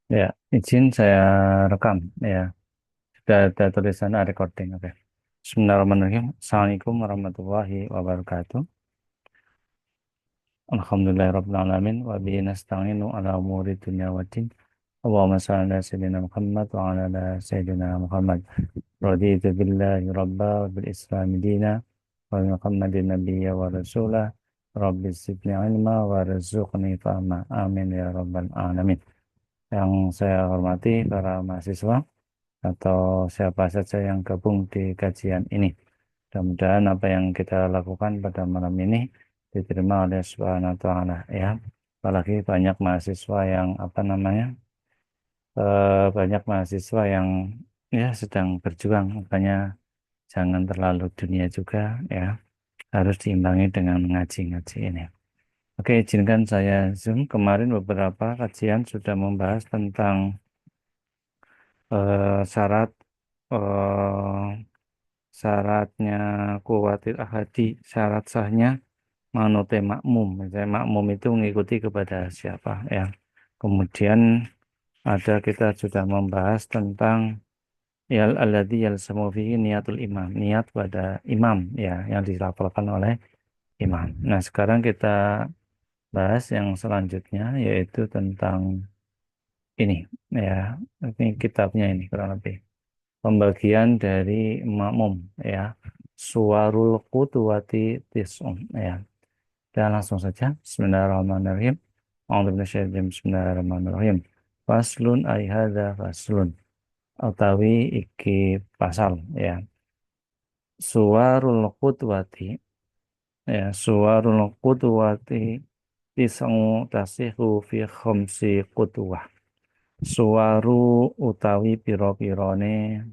Ya, izin saya rekam. Ya, sudah ada tulisan recording. Oke. Bismillahirrahmanirrahim. Assalamualaikum warahmatullahi wabarakatuh. Alhamdulillahirrahmanirrahim. Wa bihi nasta'inu ala umuri dunya wa din. Allahumma salli ala sayyidina Muhammad wa ala ala sayyidina Muhammad. Raditu billahi rabba wa bil islami dina wa bi Muhammadin nabiyya wa rasulah. Rabbi zidni ilma wa rizukni fahma. Amin ya rabbal alamin. Yang saya hormati para mahasiswa atau siapa saja yang gabung di kajian ini. Mudah-mudahan apa yang kita lakukan pada malam ini diterima oleh Subhanahu wa taala ya. Apalagi banyak mahasiswa yang banyak mahasiswa yang ya sedang berjuang, makanya jangan terlalu dunia juga ya. Harus diimbangi dengan ngaji-ngaji ini. Oke, izinkan saya zoom. Kemarin beberapa kajian sudah membahas tentang syarat eh, syaratnya kuwatil ahadi, syarat sahnya manute makmum. Misalnya makmum itu mengikuti kepada siapa ya. Kemudian kita sudah membahas tentang alladzi yalzamu fihi niatul imam, niat pada imam ya yang dilafalkan oleh imam. Nah, sekarang kita bahas yang selanjutnya yaitu tentang ini ya. Ini kitabnya ini kurang lebih. Pembagian dari makmum ya, suwarul qudwati tis'un ya. Dan langsung saja bismillahirrahmanirrahim. Bismillahirrahmanirrahim. Faslun ay hadza faslun utawi iki pasal ya. Suwarul qudwati ya, suwarul qudwati tis'u tasihu fi khamsi qudwah. Suwaru utawi piro-pirone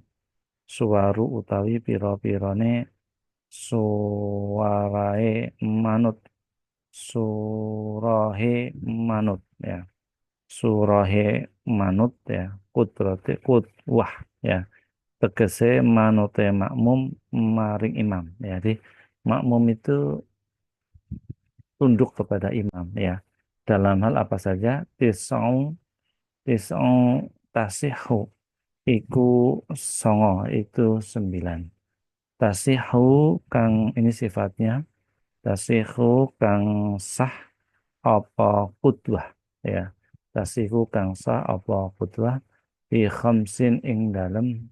suwaru utawi piro-pirone suwarae manut surahe manut ya, surahe manut ya, kudrate kudwah ya, tegese manute makmum maring imam ya. Jadi makmum itu tunduk kepada imam ya dalam hal apa saja. Tisau tasihu iku songo itu 9. Tasihu kang ini sifatnya, tasihu kang sah apa qudwah ya. Tasihu kang sah apa qudwah fi khamsin ing dalem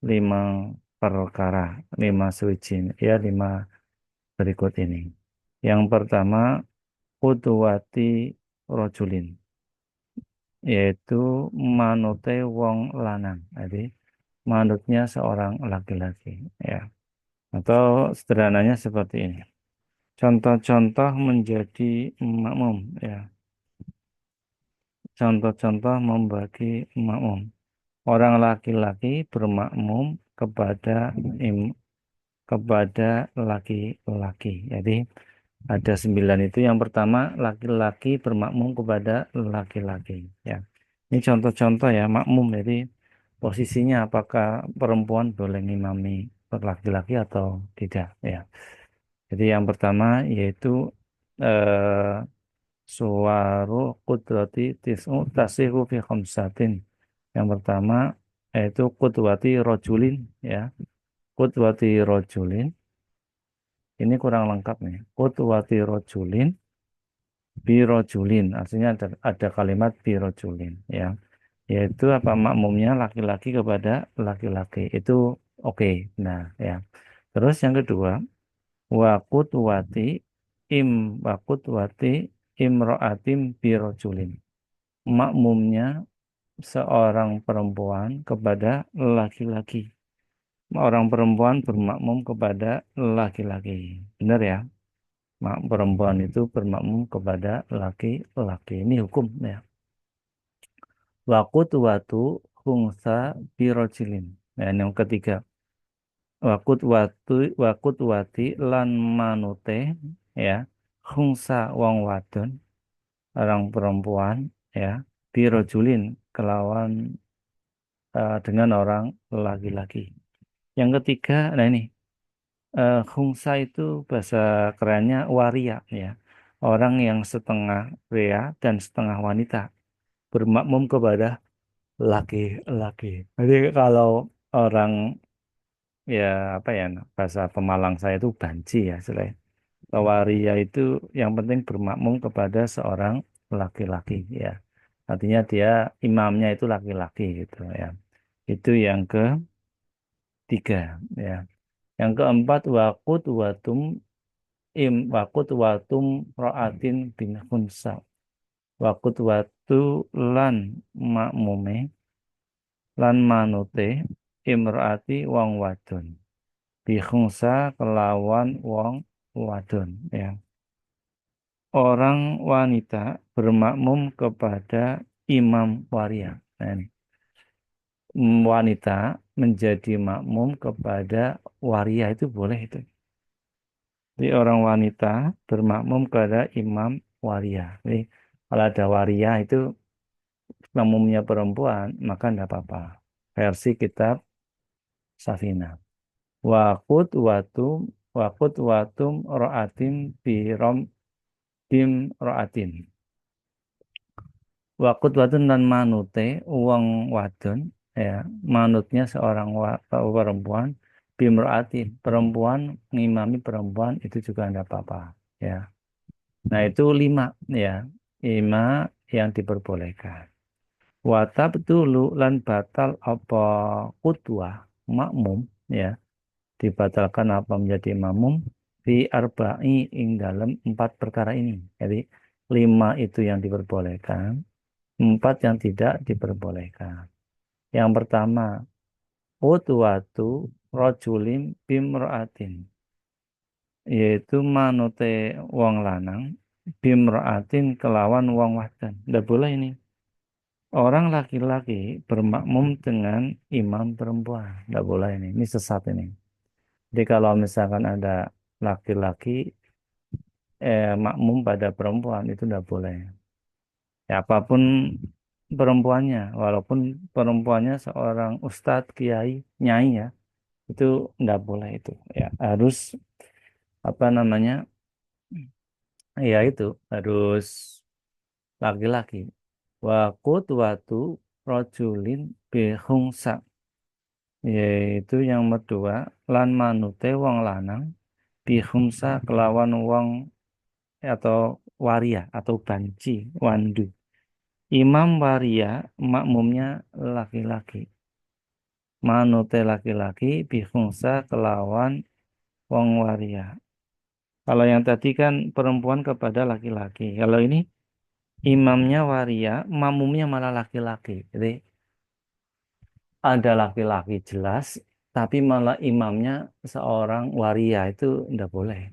5 perkara, 5 suci ya, 5 berikut ini. Yang pertama qudwati rojulin, yaitu manute wong lanang. Jadi manutnya seorang laki-laki ya. Atau sederhananya seperti ini. Contoh-contoh menjadi makmum ya. Contoh-contoh membagi makmum. Orang laki-laki bermakmum kepada laki-laki. Jadi ada 9 itu. Yang pertama laki-laki bermakmum kepada laki-laki. Ya. Ini contoh-contoh ya makmum. Jadi posisinya apakah perempuan boleh ngimami laki-laki atau tidak ya. Jadi yang pertama yaitu eh, suwaru kudrati tis'u tasihu fi khamsatin. Yang pertama yaitu kudwati rojulin ya. Kudwati rojulin ini kurang lengkap nih. Kudwati rojulin birojulin, artinya ada kalimat birojulin ya. Yaitu apa, makmumnya laki-laki kepada laki-laki. Itu oke. Nah ya. Terus yang kedua wakudwati im wakudwati imro'atim birojulin, makmumnya seorang perempuan kepada laki-laki. Orang perempuan bermakmum kepada laki-laki. Benar ya? Perempuan itu bermakmum kepada laki-laki. Ini hukum ya. Wakudwatu hungsa birojulin. Nah, yang ketiga. Wakudwati lan manute ya. Hungsa wong wadon, orang perempuan ya, birojulin kelawan dengan orang laki-laki. Yang ketiga, nah ini khungsa itu bahasa kerennya waria ya, orang yang setengah pria dan setengah wanita bermakmum kepada laki-laki. Jadi kalau orang ya apa ya bahasa Pemalang saya itu banci ya selain waria itu yang penting bermakmum kepada seorang laki-laki ya. Artinya dia imamnya itu laki-laki gitu ya. Itu yang ketiga ya. Yang keempat wakut watum roatin bin khunsa. Wakut watu lan makmume lan manute imraati wong wadon. Bihungsa kelawan wong wadon ya. Orang wanita bermakmum kepada imam waria. Nah, ini. Wanita menjadi makmum kepada waria itu boleh itu. Jadi orang wanita bermakmum kepada imam waria. Jadi kalau ada waria itu makmumnya perempuan, maka tidak apa-apa. Versi kitab Safina. Wakut watum ro'atin bim ro'atin. Wakut wadon dan manute uang wadon ya manutnya seorang perempuan bimroati perempuan ngimami perempuan itu juga tidak apa-apa ya. Nah itu lima ya lima yang diperbolehkan. Watab dulu lan batal apa kutwa makmum ya dibatalkan apa menjadi makmum di arba'i ing dalam empat perkara ini. Jadi lima itu yang diperbolehkan. Empat yang tidak diperbolehkan. Yang pertama, utwatu rojulim bimroatin. Yaitu manute wong lanang bimroatin kelawan wong wadon. Tidak boleh ini. Orang laki-laki bermakmum dengan imam perempuan. Tidak boleh ini. Ini sesat ini. Jadi kalau misalkan ada laki-laki makmum pada perempuan itu tidak boleh. Ya, apapun perempuannya, walaupun perempuannya seorang ustadz, kiai, nyai ya, itu nggak boleh itu. Ya, harus apa namanya? Ya itu harus laki-laki. Wa qudwatu rajulin bihungsa, yaitu yang kedua lan manute wong lanang bihungsa kelawan wong atau waria atau banci wandu. Imam waria makmumnya laki-laki. Manute laki-laki bihungsa kelawan wong waria. Kalau yang tadi kan perempuan kepada laki-laki. Kalau ini imamnya waria, makmumnya malah laki-laki. Jadi ada laki-laki jelas, tapi malah imamnya seorang waria itu tidak boleh.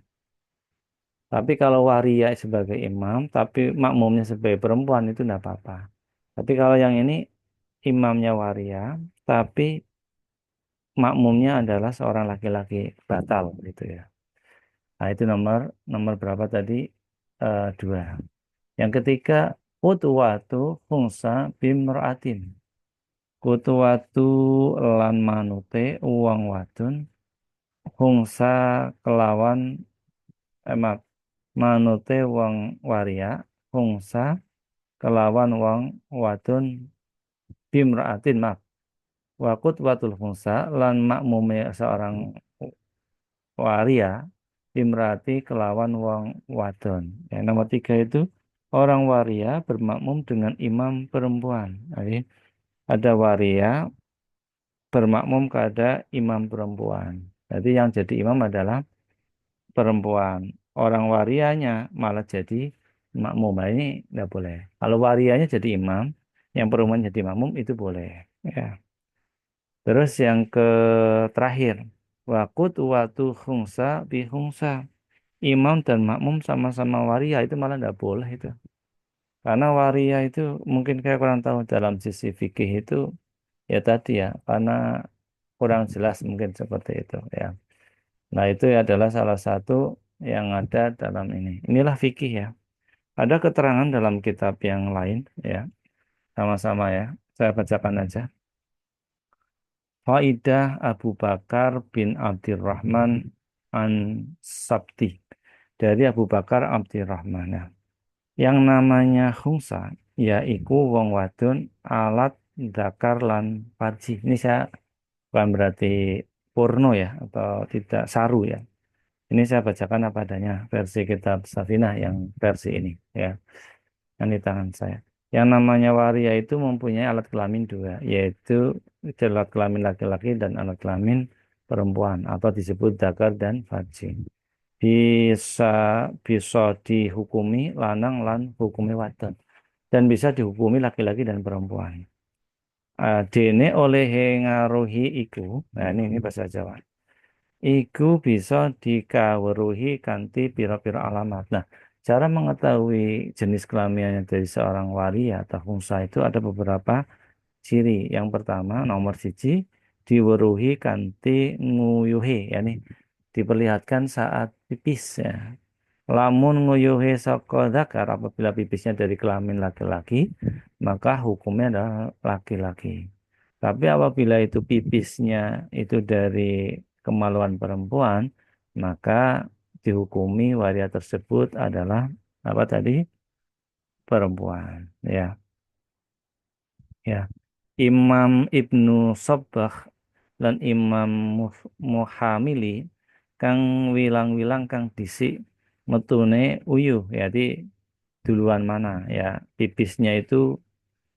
Tapi kalau waria sebagai imam, tapi makmumnya sebagai perempuan itu tidak apa-apa. Tapi kalau yang ini imamnya waria, tapi makmumnya adalah seorang laki-laki batal gitu ya. Nah, itu nomor nomor berapa tadi? Dua. Yang ketiga, kutuwatu fungsa bimroatin. Kutuwatu lan manute uang wadon fungsa kelawan maaf, manute wong waria fungsa kelawan wong wadon bimroatin maaf. Wakut watul fungsa lan makmume seorang waria imrati kelawan wong wadon. Yang nomor tiga itu orang waria bermakmum dengan imam perempuan. Jadi ada waria bermakmum kepada imam perempuan. Jadi yang jadi imam adalah perempuan. Orang warianya malah jadi makmum. Nah, ini tidak boleh. Kalau warianya jadi imam, yang perempuan jadi makmum itu boleh. Ya. Terus yang ke terakhir, wakut watu khungsa bi khungsa. Imam dan makmum sama-sama waria itu malah tidak boleh itu. Karena waria itu mungkin kayak kurang tahu dalam sisi fikih itu ya tadi ya karena kurang jelas mungkin seperti itu ya. Nah itu adalah salah satu yang ada dalam ini. Inilah fikih ya. Ada keterangan dalam kitab yang lain ya. Sama-sama ya. Saya bacakan aja. Faidah Abu Bakar bin Abdurrahman an Sabti dari Abu Bakar Abdurrahman. Yang namanya khungsa yaiku wong wadon alat dakar lan farji. Ini saya bukan berarti porno ya atau tidak saru ya. Ini saya bacakan apa adanya versi kitab Safinah yang versi ini ya. Yang di tangan saya. Yang namanya waria itu mempunyai alat kelamin dua, yaitu alat kelamin laki-laki dan alat kelamin perempuan atau disebut dakar dan farji. Bisa bisa dihukumi lanang lan hukumi wadon dan bisa dihukumi laki-laki dan perempuan. Dene oleh ngaruhi iku, nah ini bahasa Jawa. Iku bisa dikawruhi kanthi pira-pira alamat. Nah, cara mengetahui jenis kelaminnya dari seorang waria atau unsa itu ada beberapa ciri. Yang pertama, nomor siji, diweruhi kanthi nguyuhi, yakni diperlihatkan saat pipis ya. Lamun nguyuhi saka zakar apabila pipisnya dari kelamin laki-laki, maka hukumnya adalah laki-laki. Tapi apabila itu pipisnya itu dari kemaluan perempuan, maka dihukumi waria tersebut adalah apa tadi? Perempuan. Ya, ya. Imam Ibnu Sabbah dan Imam Muhamili kang wilang-wilang kang disik metune uyuh jadi duluan mana ya pipisnya itu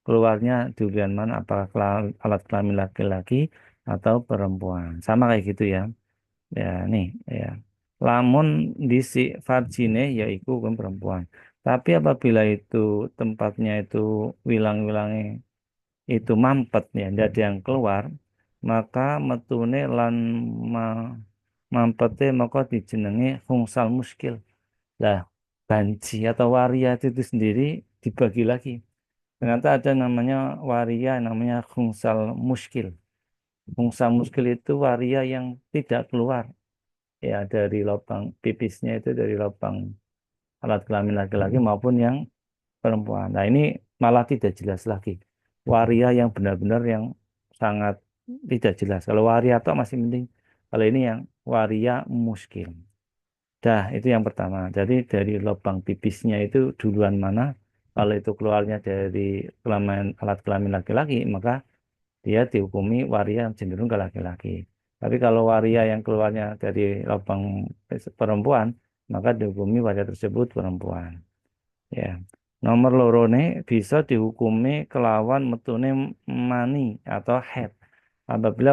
keluarnya duluan mana apakah alat kelamin laki-laki atau perempuan sama kayak gitu ya ya nih ya lamun disik vagine yaiku kan perempuan tapi apabila itu tempatnya itu wilang-wilangnya itu mampet ya ada yang keluar maka metune lan ma- mampete maka dijenengi fungsal muskil lah banci atau waria itu sendiri dibagi lagi ternyata ada namanya waria namanya fungsal muskil fungsal muskil itu waria yang tidak keluar ya dari lubang pipisnya itu dari lubang alat kelamin laki-laki maupun yang perempuan. Nah, ini malah tidak jelas lagi. Waria yang benar-benar yang sangat tidak jelas. Kalau waria atau masih mending. Kalau ini yang waria muskil. Dah, itu yang pertama. Jadi dari lubang pipisnya itu duluan mana? Kalau itu keluarnya dari kelamin alat kelamin laki-laki, maka dia dihukumi waria yang cenderung ke laki-laki. Tapi kalau waria yang keluarnya dari lubang perempuan, maka dihukumi waria tersebut perempuan. Ya. Nomor lorone bisa dihukumi kelawan metune mani atau head. Apabila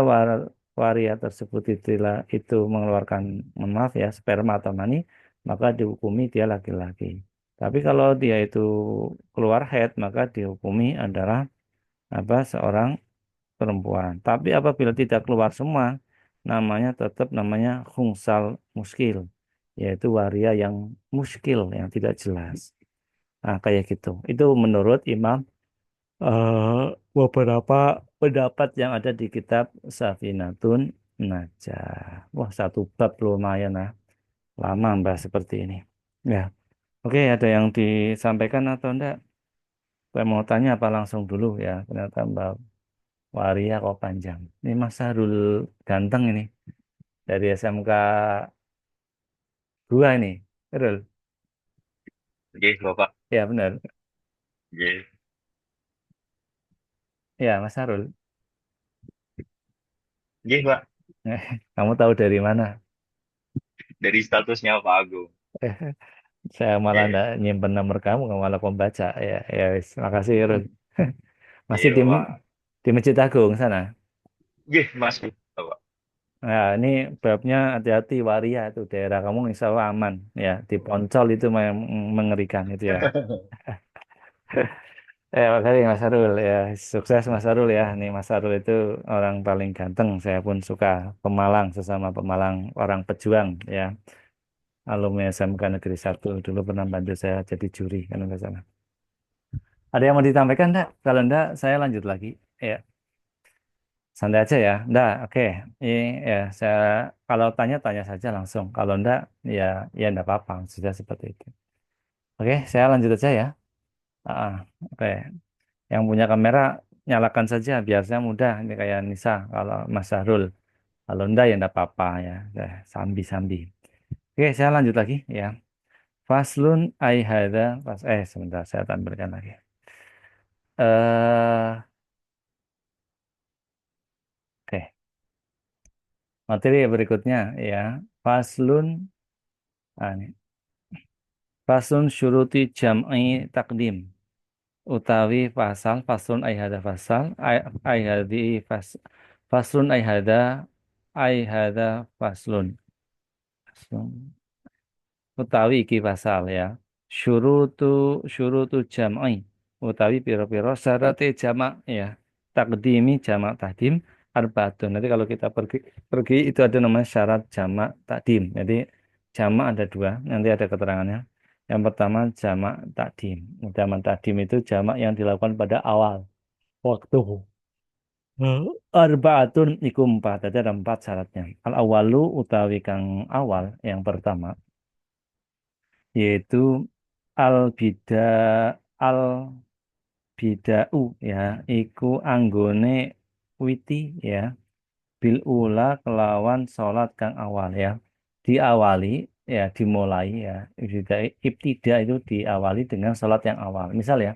waria tersebut itu mengeluarkan, mohon maaf ya, sperma atau mani, maka dihukumi dia laki-laki. Tapi kalau dia itu keluar head, maka dihukumi adalah apa seorang perempuan. Tapi apabila tidak keluar semua, namanya tetap namanya khungsal muskil, yaitu waria yang muskil, yang tidak jelas. Nah, kayak gitu. Itu menurut Imam beberapa pendapat yang ada di kitab Safinatun Najah. Wah, satu bab lumayan lah. Lama mbak seperti ini. Ya, oke. Ada yang disampaikan atau enggak? Saya mau tanya apa langsung dulu ya. Ternyata Mbak Waria kok panjang. Ini Mas Sarul ganteng ini dari SMK 2 ini. Betul? Oke, Bapak. Ya benar. Oke. Ya Mas Sarul. Oke, Pak. Kamu tahu dari mana? Dari statusnya Pak Agung. Saya malah Oke. enggak nyimpen nomor kamu, kamu malah pembaca. Ya, ya, wis. Makasih, Rul. Masih Iya, Pak. di Masjid Agung sana. Oke, Mas. Bapak. Nah, ini babnya hati-hati waria itu daerah kamu insya Allah aman. Ya, di Poncol itu mengerikan itu ya. Makasih Mas Sarul ya. Sukses Mas Sarul ya. Nih Mas Sarul itu orang paling ganteng. Saya pun suka Pemalang, sesama Pemalang, orang pejuang ya. Alumni SMK Negeri 1 dulu pernah bantu saya jadi juri kan nggak salah. Ada yang mau ditambahkan enggak? Kalau enggak, saya lanjut lagi. Ya, santai aja ya. Enggak, oke. Ini ya, saya kalau tanya saja langsung. Kalau enggak, ya ya enggak apa-apa. Sudah seperti itu. Oke, saya lanjut aja ya. Ah, oke. Yang punya kamera nyalakan saja biar saya mudah. Ini kayak Nisa kalau Mas Sahrul. Kalau enggak ya enggak apa-apa ya. Sambi-sambi. Oke, saya lanjut lagi ya. Faslun ai hadza sebentar saya tampilkan lagi. Eh Materi berikutnya ya. Faslun, ini. Faslun syuruti jam'i takdim. Utawi fasal, faslun ay hada fasal, ay hadi faslun ay hada faslun. Faslun. Utawi iki pasal ya. Syurutu syurutu jam'i utawi piro-piro syarat jamak ya. Takdimi jamak takdim arbaatun. Nanti kalau kita pergi pergi itu ada namanya syarat jamak takdim. Jadi jamak ada dua, nanti ada keterangannya. Yang pertama jamak takdim. Jamak takdim itu jamak yang dilakukan pada awal waktu. Arbaatun iku empat. Jadi ada empat syaratnya. Al awalu utawi kang awal yang pertama yaitu al bida al bidau ya iku anggone witi ya bil ula kelawan salat kang awal ya diawali ya dimulai ya ibtida itu diawali dengan salat yang awal misal ya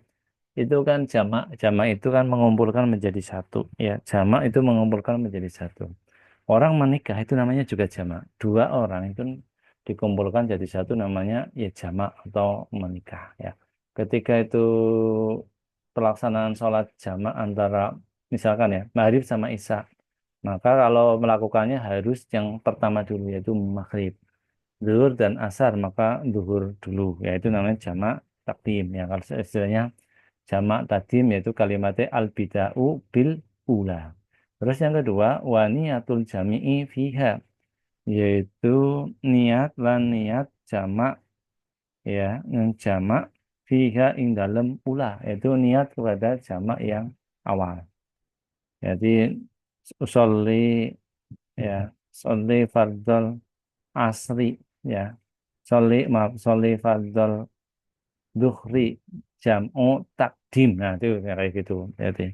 itu kan jamak jamak itu kan mengumpulkan menjadi satu ya jamak itu mengumpulkan menjadi satu. Orang menikah itu namanya juga jamak. Dua orang itu dikumpulkan jadi satu namanya ya jamak atau menikah ya. Ketika itu pelaksanaan sholat jamak antara misalkan ya maghrib sama isya, maka kalau melakukannya harus yang pertama dulu yaitu maghrib, zuhur dan asar maka zuhur dulu yaitu namanya jamak takdim ya. Kalau istilahnya jamak takdim yaitu kalimatnya al bida'u bil ula. Terus yang kedua, waniyatul jami'i fiha, yaitu niat lan niat jamak ya, yang jamak fiha ing dalem ula, yaitu niat kepada jamak yang awal. Jadi usolli ya, solli fardol asri ya, solli fardol duhri jam'u takdim. Nah, itu ya, kayak gitu. Jadi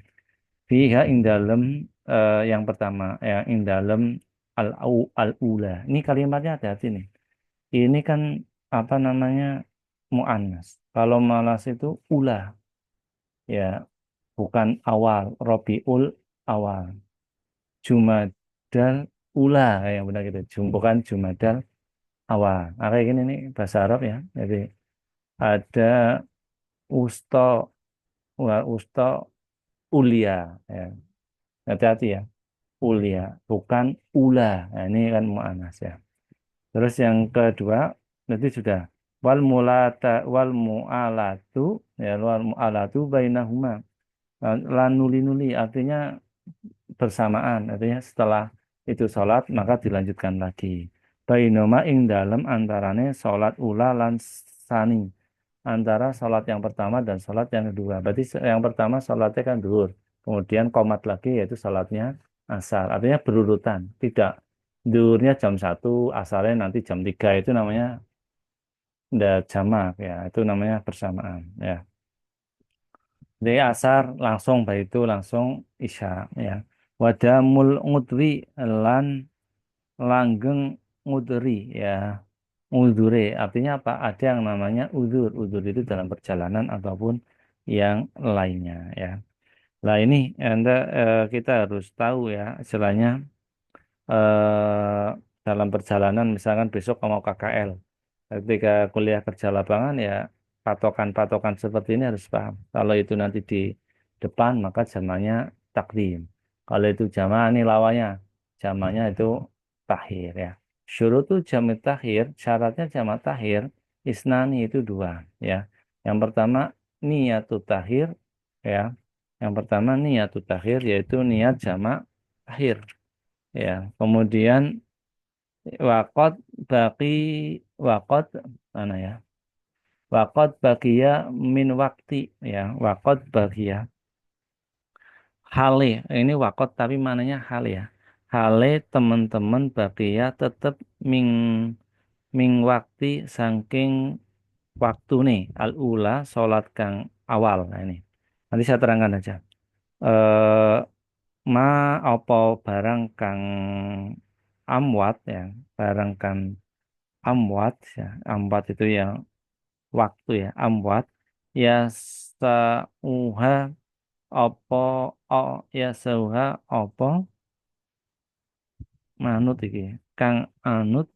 fiha ing dalem yang pertama ya ing dalem al ula. Ini kalimatnya hati-hati nih. Ini kan apa namanya muannas. Kalau malas itu ula ya bukan awal. Robiul awal. Jumadal ula yang benar gitu. Bukan Jumadal awal. Nah, kayak gini nih bahasa Arab ya. Jadi ada usto usto ulia ya. Hati-hati ya. Ulia, bukan ula. Nah, ini kan mu'anas ya. Terus yang kedua, nanti sudah wal mu'alatu ya wal mu'alatu bainahuma. Lan nuli-nuli artinya bersamaan, artinya setelah itu sholat maka dilanjutkan lagi. Bainoma ing dalem antarane sholat ula lan sani. Antara sholat yang pertama dan sholat yang kedua. Berarti yang pertama sholatnya kan duhur. Kemudian komat lagi yaitu sholatnya asar. Artinya berurutan. Tidak duhurnya jam 1, asarnya nanti jam 3. Itu namanya ndak jamak ya. Itu namanya bersamaan ya. Jadi asar langsung baik itu langsung isya ya. Wadamul ngudri lan langgeng ngudri ya. Udure artinya apa? Ada yang namanya udur. Udur itu dalam perjalanan ataupun yang lainnya ya. Nah ini kita harus tahu ya istilahnya eh, dalam perjalanan misalkan besok mau KKL. Ketika kuliah kerja lapangan ya patokan-patokan seperti ini harus paham. Kalau itu nanti di depan maka zamannya takdim. Kalau itu jamaah ini lawannya. Zamannya itu takhir ya. Syurutu jami takhir, syaratnya jama takhir, isnani itu dua ya. Yang pertama niyatu takhir ya. Yang pertama niyatu takhir yaitu niat jama takhir ya. Kemudian wakot baki wakot mana ya? Wakot bagia min waktu ya. Wakot bagia hale ini wakot tapi mananya hale ya. Hale teman-teman bagia tetap ming ming waktu saking waktu nih al ula salat kang awal. Nah ini nanti saya terangkan aja. Eh ma apa barang kang amwat ya barang kang amwat ya amwat itu yang waktu ya amwat ya sauha apa ya sauha apa manut iki. Kang anut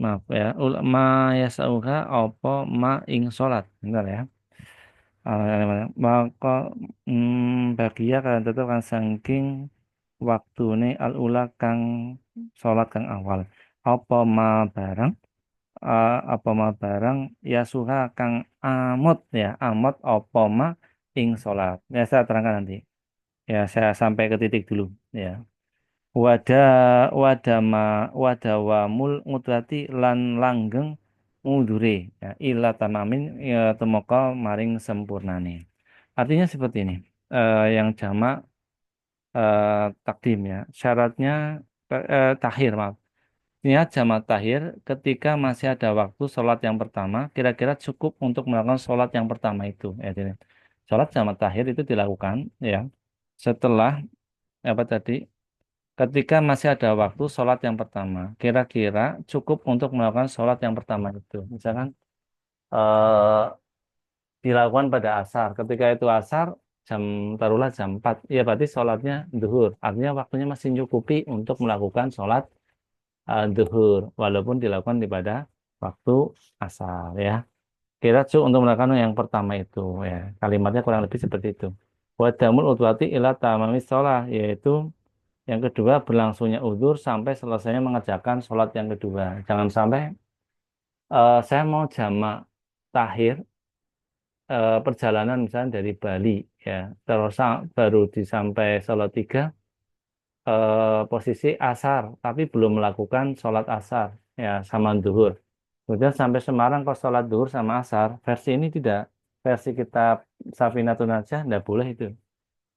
maaf ya ulama ya sauha apa ma ing salat. Bentar ya. Maka bagia kan tetep kan saking waktune al ula kang salat kang awal. Apa ma barang apa ma barang ya suha kang amot ya amot apa ma ing salat. Ya saya terangkan nanti. Ya saya sampai ke titik dulu ya. Wada wadama wadawamul ngudrati lan langgeng ngudure ya ila tamamin ya temeka maring sempurnane. Artinya seperti ini. Yang jamak takdim ya. Syaratnya tahir maaf. Niat jamak tahir ketika masih ada waktu sholat yang pertama, kira-kira cukup untuk melakukan sholat yang pertama itu. Ya, jadi, sholat jamak tahir itu dilakukan ya setelah apa tadi? Ketika masih ada waktu sholat yang pertama, kira-kira cukup untuk melakukan sholat yang pertama itu. Misalkan eh, dilakukan pada asar. Ketika itu asar, jam taruhlah jam 4. Ya berarti sholatnya duhur. Artinya waktunya masih cukupi untuk melakukan sholat duhur. Walaupun dilakukan di pada waktu asar ya. Kira cukup untuk melakukan yang pertama itu ya. Kalimatnya kurang lebih seperti itu. Wadamul udwati ila tamamis sholat. Yaitu yang kedua, berlangsungnya uzur sampai selesainya mengerjakan sholat yang kedua. Jangan sampai saya mau jamak tahir perjalanan misalnya dari Bali ya, terus baru di sampai Salatiga posisi asar, tapi belum melakukan sholat asar ya sama duhur. Kemudian sampai Semarang kok sholat duhur sama asar. Versi ini tidak, versi kitab Safinatun Najah tidak boleh itu.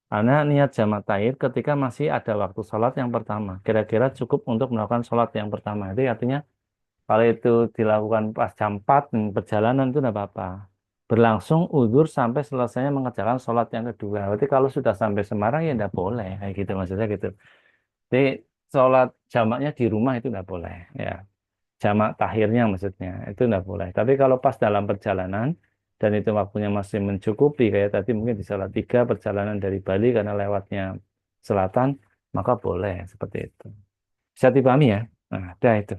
Karena niat jamak tair ketika masih ada waktu sholat yang pertama. Kira-kira cukup untuk melakukan sholat yang pertama. Itu artinya kalau itu dilakukan pas jam 4 perjalanan itu tidak apa-apa. Berlangsung udur sampai selesainya mengerjakan sholat yang kedua. Berarti kalau sudah sampai Semarang ya tidak boleh. Kayak gitu maksudnya gitu. Jadi sholat jamaknya di rumah itu tidak boleh. Ya, jamak tahirnya maksudnya itu tidak boleh. Tapi kalau pas dalam perjalanan dan itu waktunya masih mencukupi kayak tadi mungkin di tiga perjalanan dari Bali karena lewatnya selatan maka boleh seperti itu. Bisa dipahami ya? Nah, ada itu.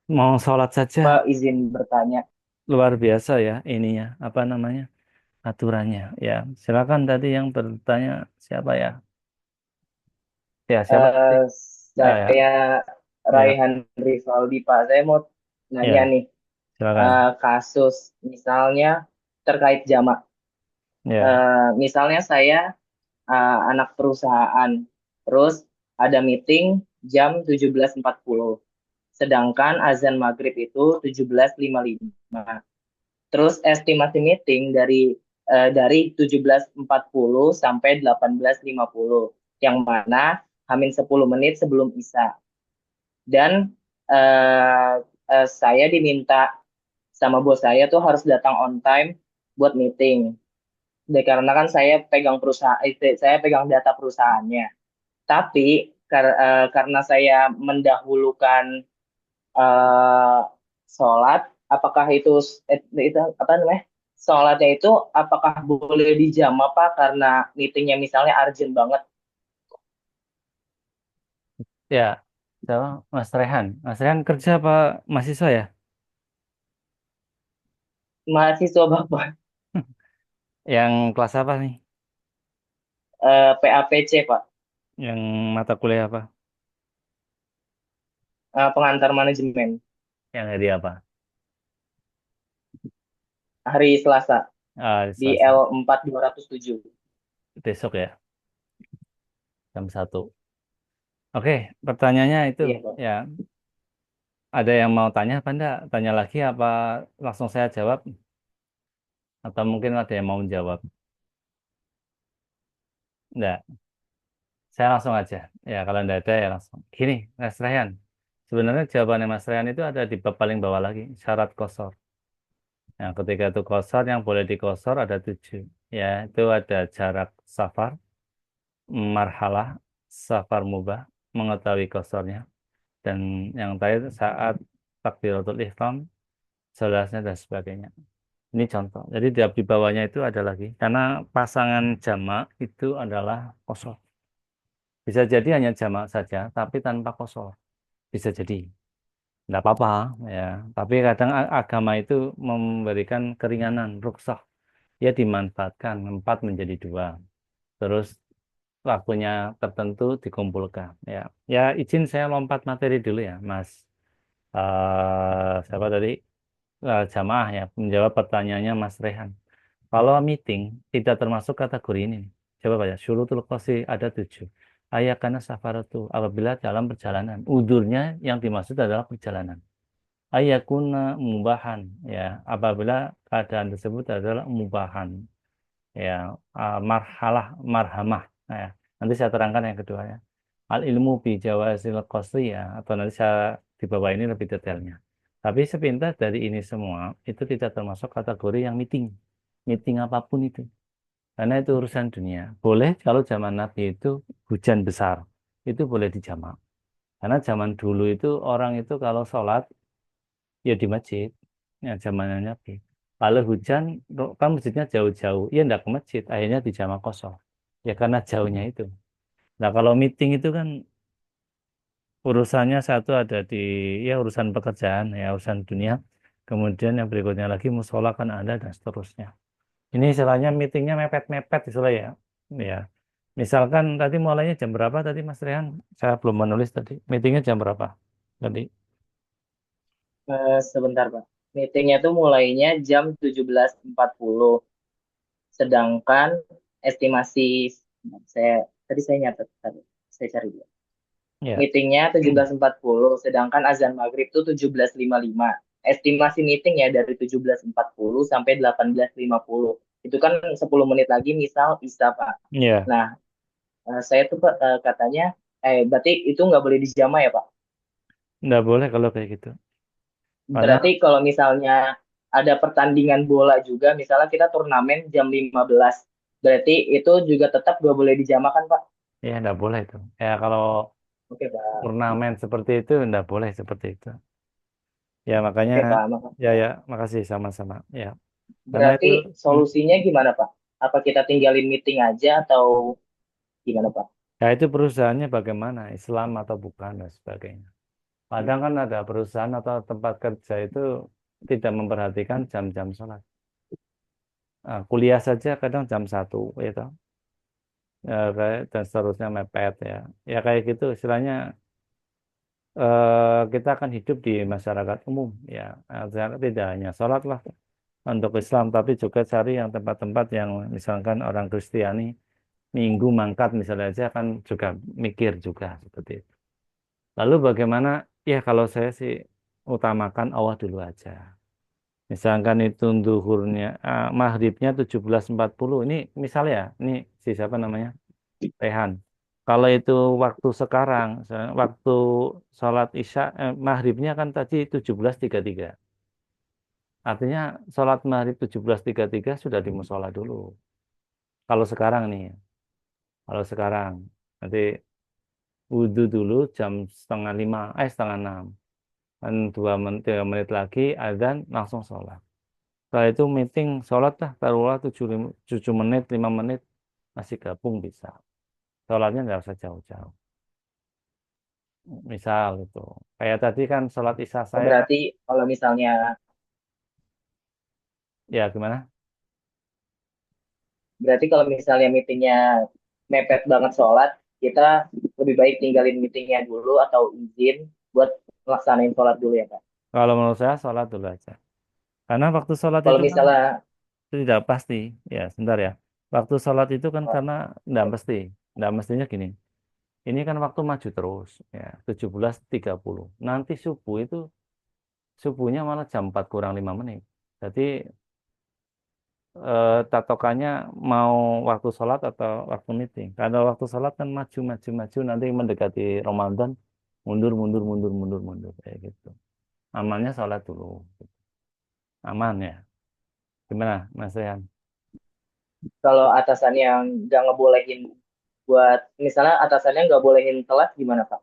Mau sholat saja Pak izin bertanya. luar biasa ya ininya apa namanya aturannya. Ya, silakan tadi yang bertanya siapa ya? Ya siapa tadi? Eh, Ya, saya ya, Raihan Rivaldi, Pak. Saya mau nanya ya, nih, silakan. kasus misalnya terkait jamak. Ya, Misalnya saya anak perusahaan, terus ada meeting jam 17.40. Sedangkan azan maghrib itu 17.55. Terus estimasi meeting dari 17.40 sampai 18.50, yang mana hamin 10 menit sebelum Isya. Dan eh, saya diminta sama bos saya tuh harus datang on time buat meeting. Karena kan saya pegang perusahaan, saya pegang data perusahaannya. Tapi karena saya mendahulukan eh, sholat, apakah itu apa namanya? Sholatnya itu apakah boleh dijam apa karena meetingnya misalnya urgent banget, ya, siapa? Mas Rehan. Mas Rehan kerja apa mahasiswa ya? mahasiswa bapak? Yang kelas apa nih? PAPC Pak. Yang mata kuliah apa? Pengantar manajemen Yang di apa? hari Selasa Ah, di di Selasa. L4207. Besok ya, jam 1. Oke, pertanyaannya itu Iya Pak. ya. Ada yang mau tanya apa enggak? Tanya lagi apa langsung saya jawab? Atau mungkin ada yang mau menjawab? Enggak, saya langsung aja. Ya, kalau enggak ada ya langsung. Gini, Mas Ryan. Sebenarnya jawabannya Mas Ryan itu ada di bab paling bawah lagi. Syarat kosor. Nah, ketika itu kosor, yang boleh dikosor ada 7. Ya, itu ada jarak safar, marhalah, safar mubah, mengetahui kosornya. Dan yang terakhir saat takbiratul ihram, jelasnya dan sebagainya. Ini contoh. Jadi di bawahnya itu ada lagi. Karena pasangan jamak itu adalah kosor. Bisa jadi hanya jamak saja, tapi tanpa qasar. Bisa jadi. Tidak apa-apa, ya. Tapi kadang agama itu memberikan keringanan, rukhsah. Ya dimanfaatkan, empat menjadi dua. Terus waktunya tertentu dikumpulkan. Ya, ya izin saya lompat materi dulu ya, Mas. Siapa tadi? Jamaah ya, menjawab pertanyaannya Mas Rehan. Kalau meeting tidak termasuk kategori ini. Coba baca, syurutul qasri ada 7. Ayakana safaratu apabila dalam perjalanan. Udurnya yang dimaksud adalah perjalanan. Ayakuna mubahan ya apabila keadaan tersebut adalah mubahan ya marhalah marhamah. Nah, ya. Nanti saya terangkan yang kedua ya. Al ilmu bi jawazil qasri ya atau nanti saya di bawah ini lebih detailnya. Tapi sepintas dari ini semua itu tidak termasuk kategori yang meeting. Meeting apapun itu. Karena itu urusan dunia. Boleh kalau zaman Nabi itu hujan besar. Itu boleh dijamak. Karena zaman dulu itu orang itu kalau sholat ya di masjid. Ya zamannya Nabi. Kalau hujan, kan masjidnya jauh-jauh. Ya enggak ke masjid. Akhirnya di jamak kosong. Ya karena jauhnya itu. Nah kalau meeting itu kan urusannya satu ada di ya urusan pekerjaan ya urusan dunia. Kemudian yang berikutnya lagi musola kan ada dan seterusnya. Ini istilahnya meetingnya mepet-mepet istilah ya. Ya. Misalkan tadi mulainya jam berapa tadi Mas Rehan? Saya belum menulis tadi. Meetingnya jam berapa? Tadi. Sebentar, Pak. Meetingnya tuh mulainya jam 17.40. Sedangkan estimasi saya tadi saya nyatet tadi. Saya cari dulu. Ya. Meetingnya 17.40, sedangkan azan maghrib tuh 17.55. Estimasi meeting ya dari 17.40 sampai 18.50. Itu kan 10 menit lagi misal Isa, Pak. Ya. Nah, saya tuh Pak, katanya, berarti itu nggak boleh dijama ya, Pak? Nggak boleh kalau kayak gitu. Karena Berarti kalau misalnya ada pertandingan bola juga, misalnya kita turnamen jam 15, berarti itu juga tetap nggak boleh dijamakan, Pak? ya nggak boleh itu. Ya kalau Oke, Pak. turnamen seperti itu nggak boleh seperti itu. Ya makanya Oke, Pak. Makasih, ya Pak. ya makasih sama-sama. Ya karena itu Berarti hmm, solusinya gimana, Pak? Apa kita tinggalin meeting aja atau gimana, Pak? ya itu perusahaannya bagaimana Islam atau bukan dan sebagainya. Kadang kan ada perusahaan atau tempat kerja itu tidak memperhatikan jam-jam sholat. Nah, kuliah saja kadang jam 1 itu ya, kayak dan seterusnya mepet ya. Ya kayak gitu istilahnya kita akan hidup di masyarakat umum ya. Tidak hanya sholat lah untuk Islam tapi juga cari yang tempat-tempat yang misalkan orang Kristiani minggu mangkat misalnya aja kan juga mikir juga seperti itu. Lalu bagaimana ya kalau saya sih utamakan Allah dulu aja. Misalkan itu duhurnya maghribnya 17.40 ini misalnya ini si siapa namanya Rehan. Kalau itu waktu sekarang waktu sholat isya maghribnya kan tadi 17.33. Artinya sholat maghrib 17.33 sudah di musola dulu. Kalau sekarang nih, kalau sekarang nanti wudhu dulu jam setengah 5, setengah 6. Dan 2 menit, 3 menit lagi azan langsung sholat. Setelah itu meeting sholat lah, taruhlah 7 menit, 5 menit masih gabung bisa. Sholatnya nggak usah jauh-jauh. Misal itu, kayak tadi kan sholat isya Oh, saya kan, berarti kalau misalnya ya gimana? berarti kalau misalnya meetingnya mepet banget sholat, kita lebih baik tinggalin meetingnya dulu atau izin buat melaksanain sholat dulu ya, Pak. Kalau menurut saya sholat dulu aja. Karena waktu sholat Kalau itu kan misalnya tidak pasti. Ya, sebentar ya. Waktu sholat itu kan karena tidak mesti. Tidak mestinya gini. Ini kan waktu maju terus. Ya, 17.30. Nanti subuh itu, subuhnya malah jam 4 kurang 5 menit. Jadi, tatokannya mau waktu sholat atau waktu meeting. Kalau waktu sholat kan maju, maju, maju. Nanti mendekati Ramadan, mundur, mundur, mundur, mundur, mundur. Kayak gitu. Amannya sholat dulu. Aman ya. Gimana, Mas Rian? kalau atasannya nggak ngebolehin buat misalnya atasannya nggak bolehin telat gimana, Pak?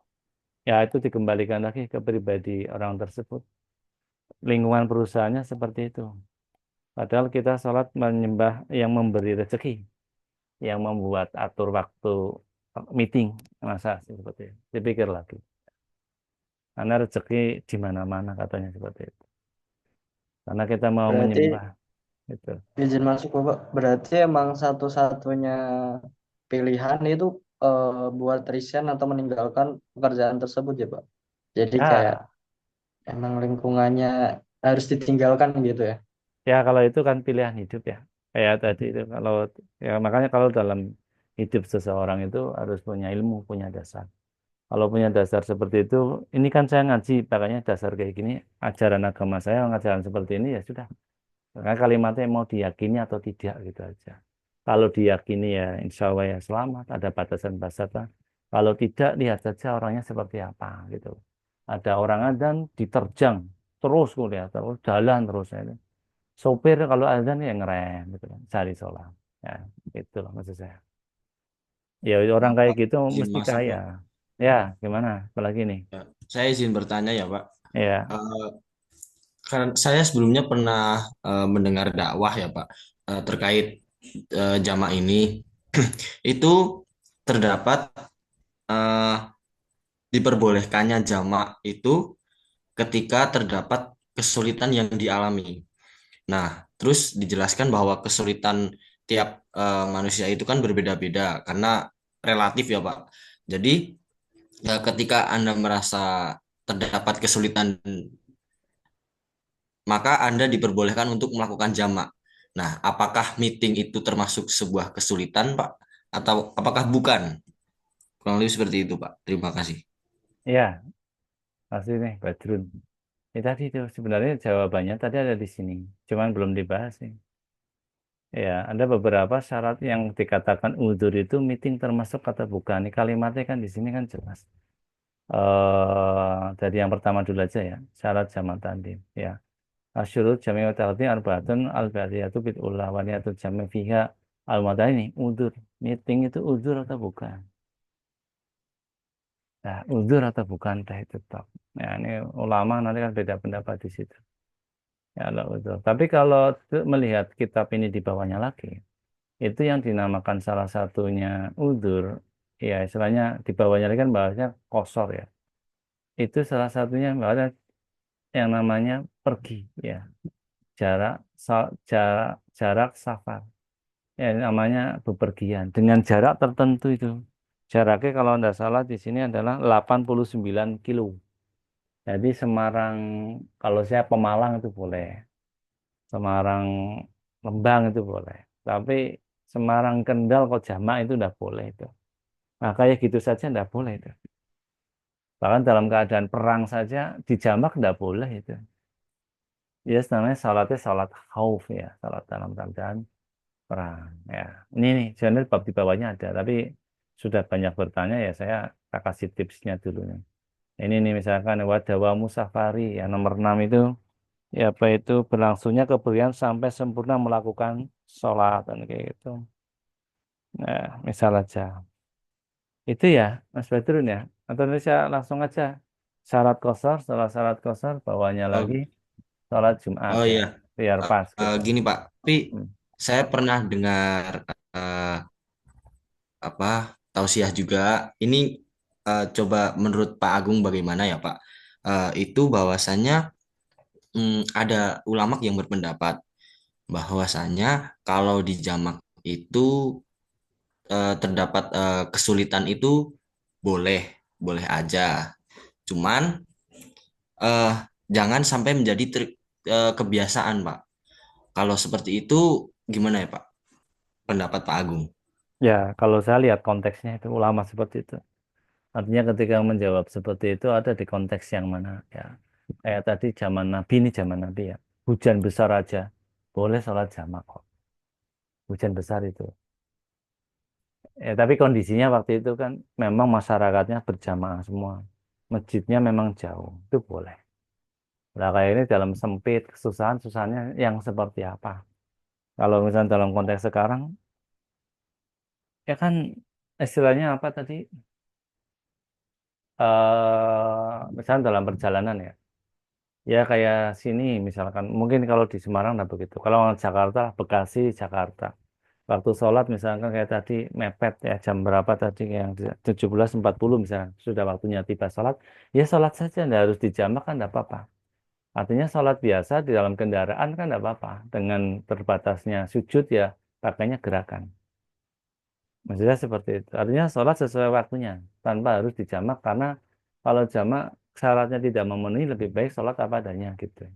Ya, itu dikembalikan lagi ke pribadi orang tersebut. Lingkungan perusahaannya seperti itu. Padahal kita sholat menyembah yang memberi rezeki, yang membuat atur waktu meeting, masa sih seperti itu. Dipikir lagi. Karena rezeki di mana-mana katanya seperti itu. Karena kita mau Berarti menyembah itu. izin masuk Bapak. Berarti emang satu-satunya pilihan itu buat resign atau meninggalkan pekerjaan tersebut ya Pak. Jadi kayak Ya, emang lingkungannya harus ditinggalkan gitu ya. ya kalau itu kan pilihan hidup ya. Kayak tadi itu kalau ya makanya kalau dalam hidup seseorang itu harus punya ilmu, punya dasar. Kalau punya dasar seperti itu, ini kan saya ngaji, makanya dasar kayak gini, ajaran agama saya, ajaran seperti ini ya sudah. Karena kalimatnya mau diyakini atau tidak gitu aja. Kalau diyakini ya insya Allah ya selamat, ada batasan-batasan. Kalau tidak, lihat saja orangnya seperti apa gitu. Ada orang adzan diterjang terus kuliah, terus jalan terus. Ya. Sopir kalau adzan ya ngerem gitu kan, cari sholat. Ya, itu loh maksud saya. Ya orang Maaf kayak Pak, gitu izin mesti masuk kaya. Pak. Ya, gimana? Apalagi nih? Ya, saya izin bertanya ya Pak. Ya, Eh, Karena saya sebelumnya pernah mendengar dakwah ya Pak terkait jamaah ini itu terdapat eh, diperbolehkannya jamaah itu ketika terdapat kesulitan yang dialami. Nah, terus dijelaskan bahwa kesulitan tiap manusia itu kan berbeda-beda karena relatif ya Pak. Jadi ketika Anda merasa terdapat kesulitan, maka Anda diperbolehkan untuk melakukan jamak. Nah, apakah meeting itu termasuk sebuah kesulitan, Pak? Atau apakah bukan? Kurang lebih seperti itu, Pak. Terima kasih. ya, pasti nih Badrun. Ya tadi itu sebenarnya jawabannya tadi ada di sini, cuman belum dibahas nih. Ya, ada beberapa syarat yang dikatakan uzur itu meeting termasuk kata bukan. Ini kalimatnya kan di sini kan jelas. Dari yang pertama dulu aja ya, syarat jamak tandim. Ya, asyurut jami wa taqdim arbaatun al-ba'diyatu bid'ullah wa niyatu jami fiha al-madani uzur. Meeting itu uzur atau bukan? Nah, uzur atau bukan teh itu top. Ya, ini ulama nanti kan beda pendapat di situ. Ya, Allah uzur. Tapi kalau melihat kitab ini di bawahnya lagi, itu yang dinamakan salah satunya uzur, ya istilahnya di bawahnya lagi kan bahasanya kosor ya. Itu salah satunya bahasa yang namanya pergi ya, jarak jarak jarak safar. Ya namanya bepergian dengan jarak tertentu itu. Jaraknya kalau tidak salah di sini adalah 89 kilo. Jadi Semarang kalau saya Pemalang itu boleh. Semarang Lembang itu boleh. Tapi Semarang Kendal kok jamak itu tidak boleh itu. Nah kayak gitu saja tidak boleh itu. Bahkan dalam keadaan perang saja dijamak tidak boleh itu. Ya namanya salatnya salat khauf ya. Salat dalam keadaan perang ya. Ini nih sebenarnya bab di bawahnya ada. Tapi sudah banyak bertanya ya saya kasih tipsnya dulu nih. Ini nih misalkan wadawa musafari yang nomor 6 itu ya apa itu berlangsungnya kemudian sampai sempurna melakukan sholat dan kayak gitu. Nah, misal aja. Itu ya, Mas Badrun ya. Atau saya langsung aja syarat kosor, setelah syarat kosor, bawahnya lagi Oh, sholat Jumat oh ya. iya, Biar pas gitu. Gini Pak. Tapi Hmm. saya pernah dengar eh, apa tausiah juga. Ini coba menurut Pak Agung bagaimana ya Pak? Itu bahwasannya ada ulama yang berpendapat bahwasanya kalau di jamak itu terdapat kesulitan itu boleh, boleh aja. Cuman eh, jangan sampai menjadi kebiasaan, Pak. Kalau seperti itu gimana ya, Pak? Pendapat Pak Agung. Ya, kalau saya lihat konteksnya itu ulama seperti itu. Artinya ketika menjawab seperti itu ada di konteks yang mana ya. Kayak tadi zaman Nabi ini zaman Nabi ya. Hujan besar aja boleh sholat jamak kok. Hujan besar itu. Ya, tapi kondisinya waktu itu kan memang masyarakatnya berjamaah semua. Masjidnya memang jauh. Itu boleh. Nah, kayak ini dalam sempit, kesusahan, susahnya yang seperti apa? Kalau misalnya dalam konteks sekarang, ya kan istilahnya apa tadi? Misalnya dalam perjalanan ya. Ya kayak sini misalkan, mungkin kalau di Semarang nah begitu. Kalau orang Jakarta, Bekasi, Jakarta. Waktu sholat misalkan kayak tadi mepet ya jam berapa tadi yang 17.40 misalkan sudah waktunya tiba sholat, ya sholat saja nggak harus dijamak kan nggak apa-apa. Artinya sholat biasa di dalam kendaraan kan nggak apa-apa. Dengan terbatasnya sujud ya pakainya gerakan. Maksudnya seperti itu. Artinya sholat sesuai waktunya tanpa harus dijamak karena kalau jamak syaratnya tidak memenuhi lebih baik sholat apa adanya gitu.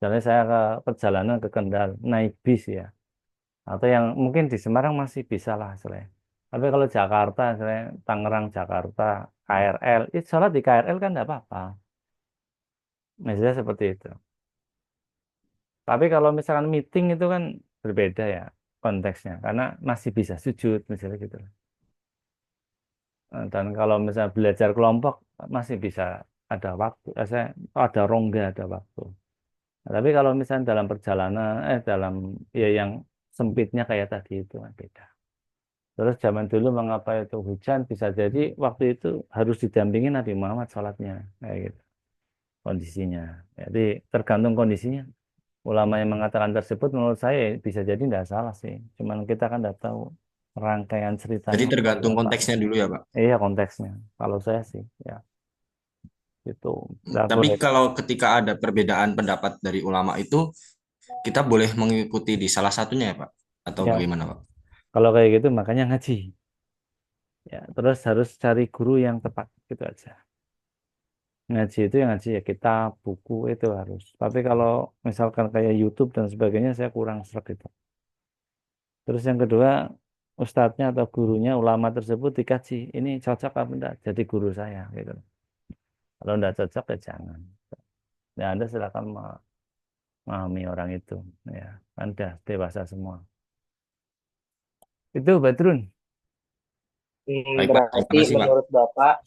Misalnya saya ke perjalanan ke Kendal naik bis ya. Atau yang mungkin di Semarang masih bisa lah saya. Tapi kalau Jakarta, saya Tangerang, Jakarta, KRL, itu sholat di KRL kan nggak apa-apa. Maksudnya seperti itu. Tapi kalau misalkan meeting itu kan berbeda ya konteksnya, karena masih bisa sujud misalnya gitu. Dan kalau misalnya belajar kelompok masih bisa ada waktu, saya ada rongga ada waktu. Nah, tapi kalau misalnya dalam perjalanan, dalam ya yang sempitnya kayak tadi itu kan beda. Terus zaman dulu mengapa itu hujan bisa jadi waktu itu harus didampingi Nabi Muhammad sholatnya kayak gitu kondisinya. Jadi tergantung kondisinya. Ulama yang mengatakan tersebut menurut saya bisa jadi tidak salah sih. Cuman kita kan tidak tahu rangkaian Jadi ceritanya seperti tergantung apa. konteksnya dulu ya, Pak. Iya konteksnya. Kalau saya sih ya itu tidak Tapi boleh. kalau ketika ada perbedaan pendapat dari ulama itu, kita boleh mengikuti di salah satunya ya, Pak? Atau Ya bagaimana, Pak? kalau kayak gitu makanya ngaji. Ya terus harus cari guru yang tepat gitu aja. Ngaji itu yang ngaji ya kitab, buku itu harus. Tapi kalau misalkan kayak YouTube dan sebagainya saya kurang sreg itu. Terus yang kedua, ustadznya atau gurunya ulama tersebut dikaji, ini cocok apa enggak jadi guru saya gitu. Kalau enggak cocok ya jangan. Ya Anda silakan memahami orang itu ya. Anda dewasa semua. Itu Badrun. Baik, Pak. Terima Berarti kasih, Pak. menurut Bapak,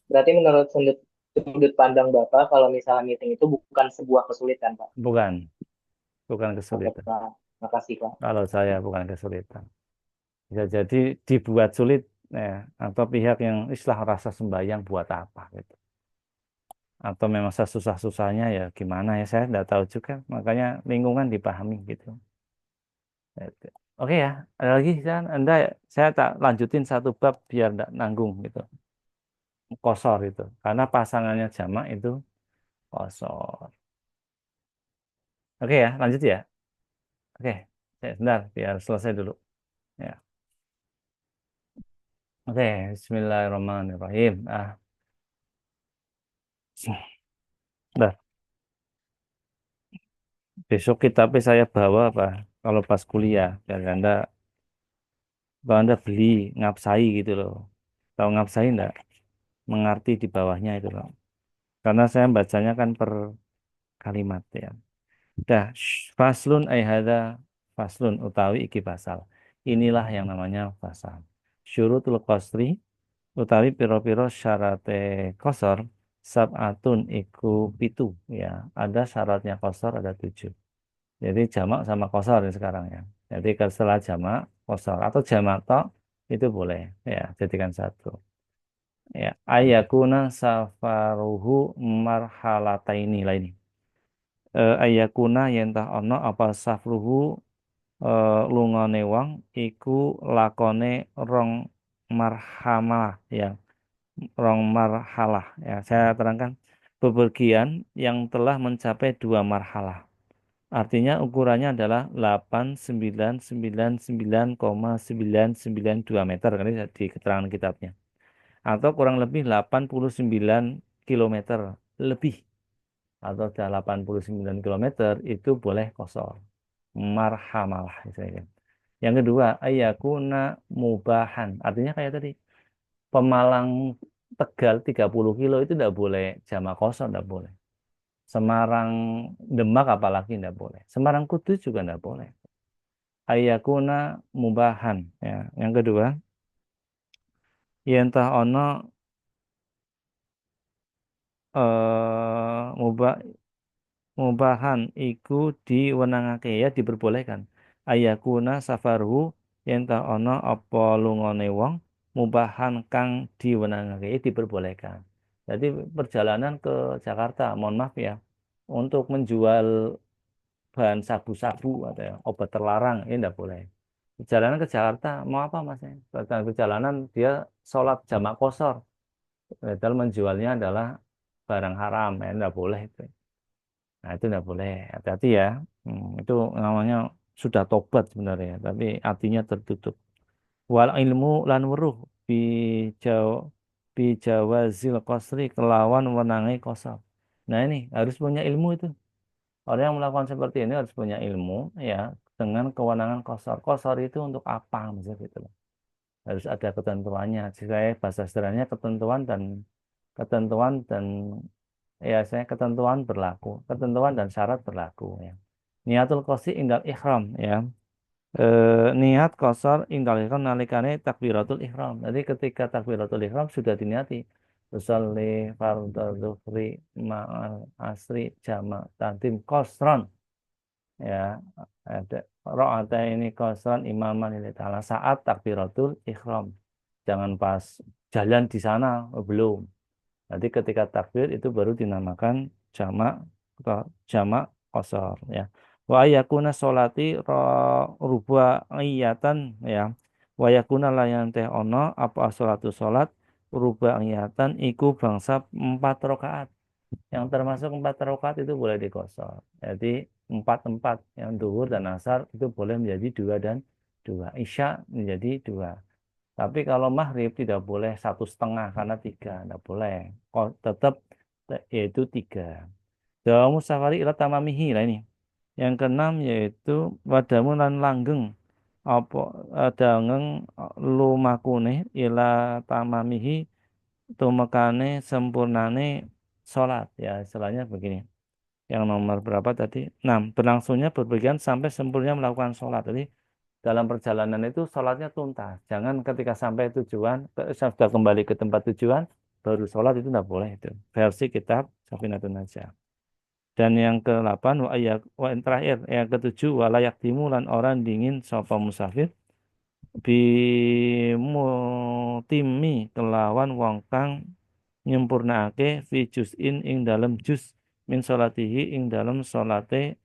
berarti menurut sudut pandang Bapak, kalau misalnya meeting itu bukan sebuah kesulitan, Pak. Bukan, bukan Oke, kesulitan. Pak. Makasih, Pak. Kalau saya bukan kesulitan. Bisa jadi dibuat sulit ya, atau pihak yang islah rasa sembahyang buat apa gitu. Atau memang sesusah-susahnya ya gimana ya saya tidak tahu juga makanya lingkungan dipahami gitu. Gitu. Oke ya ada lagi Anda saya tak lanjutin satu bab biar tidak nanggung gitu kosor itu karena pasangannya jamak itu kosor. Oke ya lanjut ya. Oke sebentar biar selesai dulu ya. Oke Bismillahirrahmanirrahim dah besok kitabnya saya bawa apa kalau pas kuliah biar Anda kalau Anda beli ngapsai gitu loh. Tahu ngapsai enggak? Mengerti di bawahnya itu loh. Karena saya bacanya kan per kalimat ya. Dah, faslun ay hadza faslun utawi iki pasal. Inilah yang namanya pasal. Syurutul qasri utawi piro-piro syarate qasar sab'atun iku pitu ya. Ada syaratnya qasar ada 7. Jadi jamak sama qasar ya sekarang ya. Jadi setelah jamak qasar atau jamak tok itu boleh ya jadikan satu. Ya, ayakuna safaruhu marhalataini laini. Ayakuna yen tah ana apa safruhu lungane wong iku lakone rong marhamalah ya, rong marhalah ya. Saya terangkan bepergian yang telah mencapai 2 marhalah. Artinya ukurannya adalah 8.999,992 meter kan di keterangan kitabnya atau kurang lebih 89 kilometer lebih atau sudah 89 kilometer itu boleh kosor marhamalah istilahnya. Yang kedua ayakuna mubahan artinya kayak tadi Pemalang Tegal 30 kilo itu tidak boleh jama kosor tidak boleh. Semarang Demak apalagi tidak boleh. Semarang Kudus juga tidak boleh. Ayakuna mubahan ya. Yang kedua yen tah ono mubah mubahan iku diwenangake ya diperbolehkan ayakuna safaruhu yen ta ana apa lungone wong mubahan kang diwenangake diperbolehkan jadi perjalanan ke Jakarta mohon maaf ya untuk menjual bahan sabu-sabu atau ya, obat terlarang ini tidak boleh Perjalanan ke Jakarta, mau apa Mas? Perjalanan dia sholat jamak qashar. Padahal menjualnya adalah barang haram, ya enggak boleh itu. Nah, itu enggak boleh. Hati-hati ya. Itu namanya sudah tobat sebenarnya, tapi hatinya tertutup. Wal ilmu lan weruh bi jaw bi jawazil qasri kelawan wenange qasar. Nah, ini harus punya ilmu itu. Orang yang melakukan seperti ini harus punya ilmu ya dengan kewenangan qasar. Qasar itu untuk apa misalnya gitu loh. Harus ada ketentuannya. Saya bahasa sederhananya ketentuan dan ya saya ketentuan berlaku, ketentuan dan syarat berlaku ya. Niatul qasdi indal ihram ya. Niat qasar indal ihram nalikane takbiratul ihram. Jadi ketika takbiratul ihram sudah diniati usolli fardhu dhuhri ma'al asri jama tadim qasran ya ada ra'ata ini qasran imaman lillahi ta'ala saat takbiratul ihram. Jangan pas jalan di sana, oh, belum. Nanti ketika takbir itu baru dinamakan jamak atau jamak qasar ya. Wa yakuna sholati rubaiyatan ya. Wa yakuna layan teh ono apa sholatu sholat rubaiyatan iku bangsa 4 rakaat. Yang termasuk 4 rakaat itu boleh dikosor. Jadi 4-4 yang duhur dan asar itu boleh menjadi 2 dan 2. Isya menjadi 2. Tapi kalau maghrib tidak boleh 1,5 karena 3, tidak boleh. Kok tetap yaitu 3. Dawamu safari ila tamamihi lah ini. Yang keenam yaitu wadamu lan langgeng apa dangeng lumakune ila tamamihi tumekane sempurnane salat ya istilahnya begini. Yang nomor berapa tadi? 6. Berlangsungnya berpergian sampai sempurna melakukan sholat. Jadi dalam perjalanan itu sholatnya tuntas. Jangan ketika sampai tujuan, sudah kembali ke tempat tujuan, baru sholat itu tidak boleh itu. Versi kitab Safinatun Najah. Dan yang ke-8, yang terakhir, yang ke-7, walayak timulan orang dingin sopa musafir, bimutimi kelawan wong kang nyempurnake fi juz'in ing dalam juz min sholatihi ing dalam solate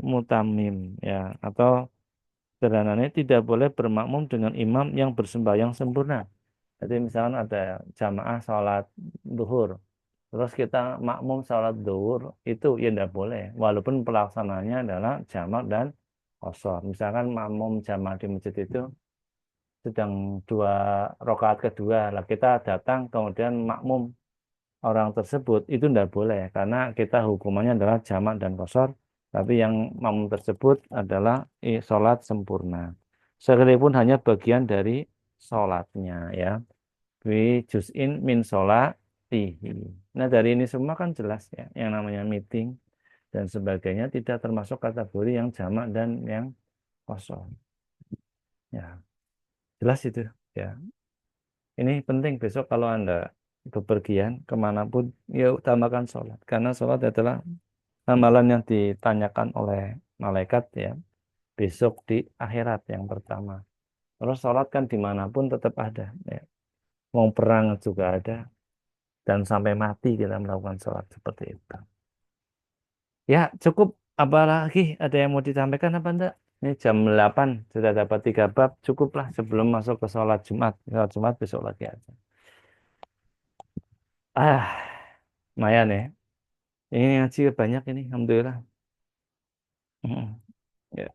mutamim ya atau sederhananya tidak boleh bermakmum dengan imam yang bersembahyang sempurna. Jadi misalkan ada jamaah sholat duhur, terus kita makmum sholat duhur itu ya tidak boleh, walaupun pelaksananya adalah jamak dan qashar. Misalkan makmum jamaah di masjid itu sedang 2 rakaat kedua, lah kita datang kemudian makmum orang tersebut itu tidak boleh karena kita hukumannya adalah jamak dan qashar, tapi yang makmum tersebut adalah sholat sempurna sekalipun hanya bagian dari sholatnya ya wi juz'in min sholatihi. Nah dari ini semua kan jelas ya yang namanya meeting dan sebagainya tidak termasuk kategori yang jamak dan yang qashar ya jelas itu ya. Ini penting besok kalau Anda bepergian kemanapun, ya utamakan sholat. Karena sholat adalah amalan yang ditanyakan oleh malaikat ya. Besok di akhirat yang pertama. Terus sholat kan dimanapun tetap ada. Ya. Mau perang juga ada. Dan sampai mati kita melakukan sholat seperti itu. Ya cukup. Apalagi ada yang mau disampaikan apa enggak? Ini jam 8 sudah dapat 3 bab. Cukuplah sebelum masuk ke sholat Jumat. Sholat Jumat besok lagi aja. Ah, lumayan ya. Ini ngaji banyak ini, alhamdulillah. Mm. Ya.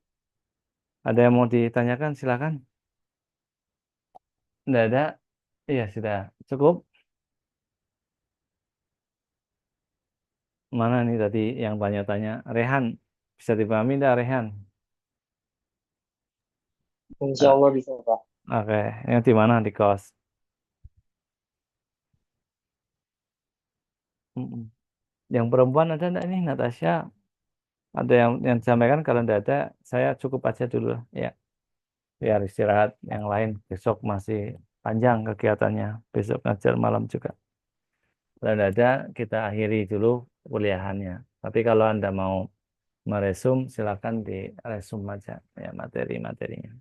Ada yang mau ditanyakan, silakan. Tidak ada. Iya, sudah cukup. Mana nih tadi yang banyak tanya? Rehan, bisa dipahami tidak Rehan? Insya Ah, Allah bisa, Pak. Oke, yang di mana di kos? Mm-mm. Yang perempuan ada enggak nih, Natasha? Ada yang disampaikan? Kalau tidak ada, saya cukup aja dulu ya. Biar istirahat yang lain. Besok masih panjang kegiatannya. Besok ngajar malam juga. Kalau tidak ada, kita akhiri dulu kuliahannya. Tapi kalau Anda mau meresum, silakan di resum aja ya materi-materinya.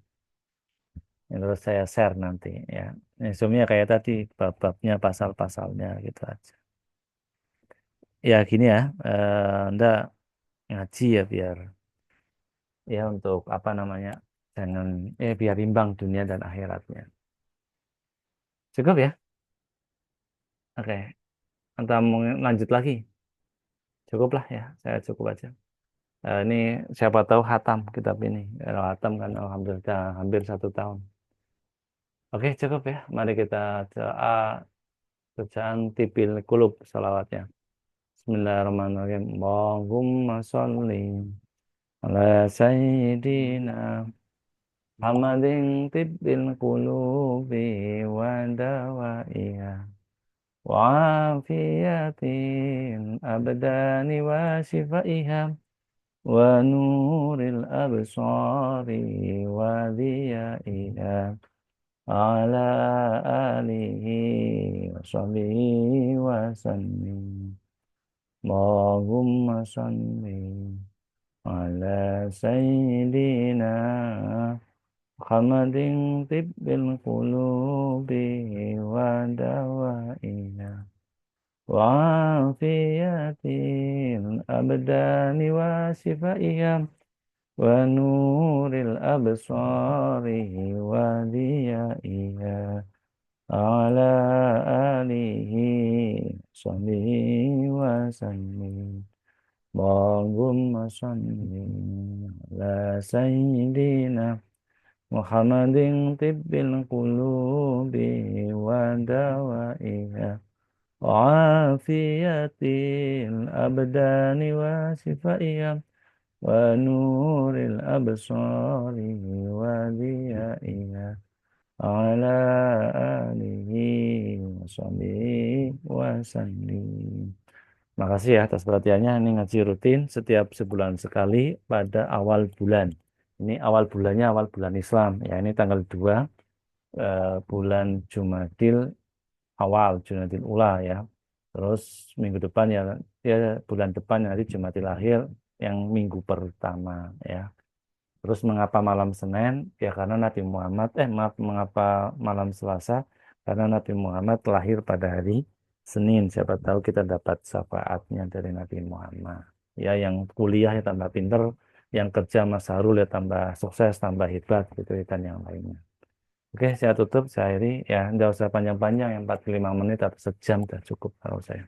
Yang terus saya share nanti ya. Resumnya kayak tadi, bab-babnya, pasal-pasalnya gitu aja. Ya gini ya, Anda ngaji ya biar ya untuk apa namanya, jangan biar imbang dunia dan akhiratnya. Cukup ya? Oke, Anta mau lanjut lagi? Cukup lah ya, saya cukup aja. Ini siapa tahu hatam kitab ini. Kalau hatam kan alhamdulillah sudah hampir 1 tahun. Oke, cukup ya. Mari kita doa bacaan tipil kulub salawatnya. Bismillahirrahmanirrahim. Allahumma sholli ala sayyidina Muhammadin tibbil qulubi wa dawaiha wa afiyatin abdani wa shifaiha wa nuril absari wa diyaiha ala alihi wa sahbihi wa sallim. Allahumma sholli ala sayyidina Muhammadin tibbil qulubi wa dawaiha wa afiyatil abdani wa shifaiha wa nuril absari wa diyaiha ala alihi sahbihi wa sallim. Allahumma sholli ala sayyidina Muhammadin tibbil qulubi wa dawaiha wa afiyatil abdani wa shifaiha wa nuril absari wa diyaiha ala alihi wa sahbihi wa sallim. Makasih ya atas perhatiannya. Ini ngaji rutin setiap sebulan sekali pada awal bulan. Ini awal bulannya awal bulan Islam. Ya, ini tanggal 2 bulan Jumadil awal, Jumadil ula ya. Terus minggu depan ya bulan depan nanti Jumadil akhir yang minggu pertama ya. Terus mengapa malam Senin? Ya karena Nabi Muhammad, maaf, mengapa malam Selasa? Karena Nabi Muhammad lahir pada hari Senin. Siapa tahu kita dapat syafaatnya dari Nabi Muhammad. Ya, yang kuliah ya tambah pinter, yang kerja Mas Harul ya tambah sukses, tambah hebat gitu dan yang lainnya. Oke, saya tutup, saya akhiri. Ya, nggak usah panjang-panjang, yang 45 menit atau sejam udah cukup kalau saya.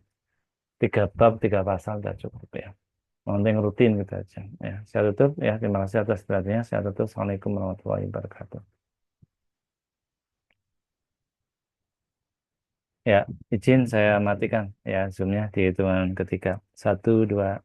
3 bab, 3 pasal udah cukup ya. Yang rutin gitu aja. Ya, saya tutup ya. Terima kasih atas perhatiannya. Saya tutup. Assalamualaikum warahmatullahi wabarakatuh. Ya, izin saya matikan ya Zoom-nya di hitungan ketiga. 1, 2.